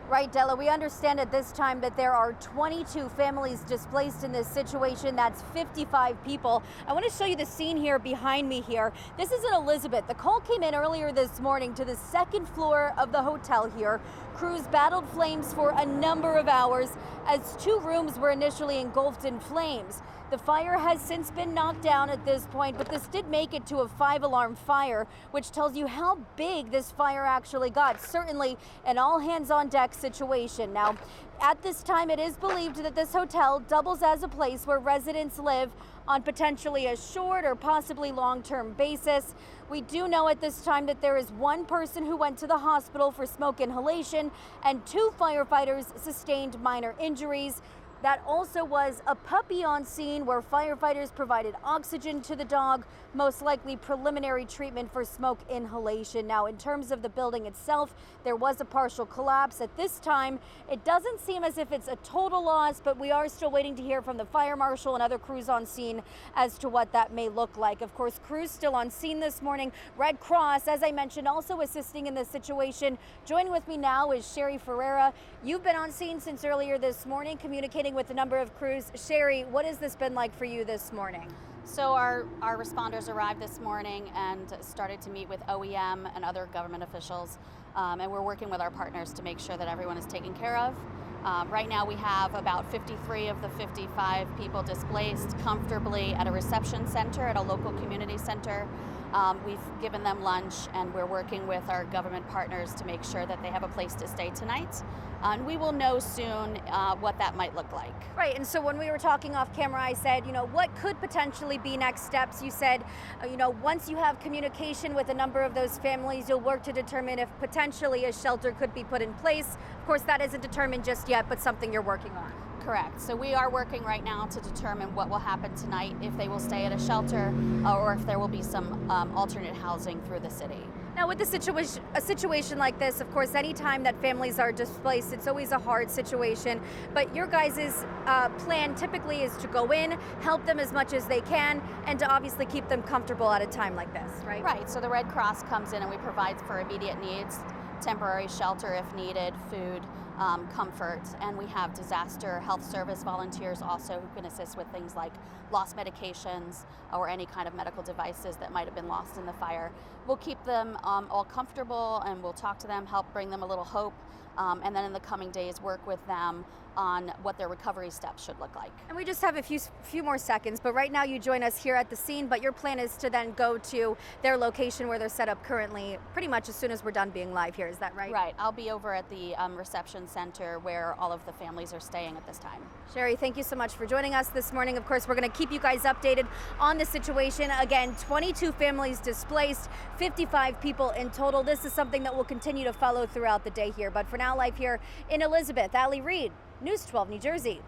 Right, Della, we understand at this time that there are 22 families displaced in this situation. That's 55 people. I want to show you the scene here behind me here. This is in Elizabeth. The call came in earlier this morning to the second floor of the hotel here. Crews battled flames for a number of hours as two rooms were initially engulfed in flames. The fire has since been knocked down at this point, but this did make it to a 5-alarm fire, which tells you how big this fire actually got. Certainly an all-hands-on-deck situation. Now, at this time, it is believed that this hotel doubles as a place where residents live on potentially a short or possibly long-term basis. We do know at this time that there is one person who went to the hospital for smoke inhalation and 2 firefighters sustained minor injuries. That also was a puppy on scene where firefighters provided oxygen to the dog, most likely preliminary treatment for smoke inhalation. Now, in terms of the building itself, there was a partial collapse. At this time, it doesn't seem as if it's a total loss, but we are still waiting to hear from the fire marshal and other crews on scene as to what that may look like. Of course, crews still on scene this morning. Red Cross, as I mentioned, also assisting in this situation. Joining with me now is Sherry Ferreira. You've been on scene since earlier this morning, communicating with a number of crews. Sherry, what has this been like for you this morning? So our responders arrived this morning and started to meet with OEM and other government officials, and we're working with our partners to make sure that everyone is taken care of. Right now we have about 53 of the 55 people displaced comfortably at a reception center, at a local community center. We've given them lunch, and we're working with our government partners to make sure that they have a place to stay tonight. And we will know soon what that might look like. Right, and so when we were talking off camera, I said, what could potentially be next steps? You said, once you have communication with a number of those families, you'll work to determine if potentially a shelter could be put in place. Of course, that isn't determined just yet, but something you're working on. Correct. So we are working right now to determine what will happen tonight, if they will stay at a shelter or if there will be some alternate housing through the city. Now, with a situation like this, of course, anytime that families are displaced, it's always a hard situation. But your guys' plan typically is to go in, help them as much as they can, and to obviously keep them comfortable at a time like this, right? Right. So the Red Cross comes in and we provide for immediate needs, temporary shelter if needed, food, comfort, and we have disaster health service volunteers also who can assist with things like lost medications or any kind of medical devices that might have been lost in the fire. We'll keep them all comfortable, and we'll talk to them, help bring them a little hope, and then in the coming days work with them on what their recovery steps should look like. And we just have a few more seconds, but right now you join us here at the scene, but your plan is to then go to their location where they're set up currently pretty much as soon as we're done being live here, is that right? Right, I'll be over at the reception center where all of the families are staying at this time. Sherry, thank you so much for joining us this morning. Of course, we're going to keep you guys updated on the situation. Again, 22 families displaced, 55 people in total. This is something that will continue to follow throughout the day here, but for now, live here in Elizabeth, Ali Reed, News 12 New Jersey.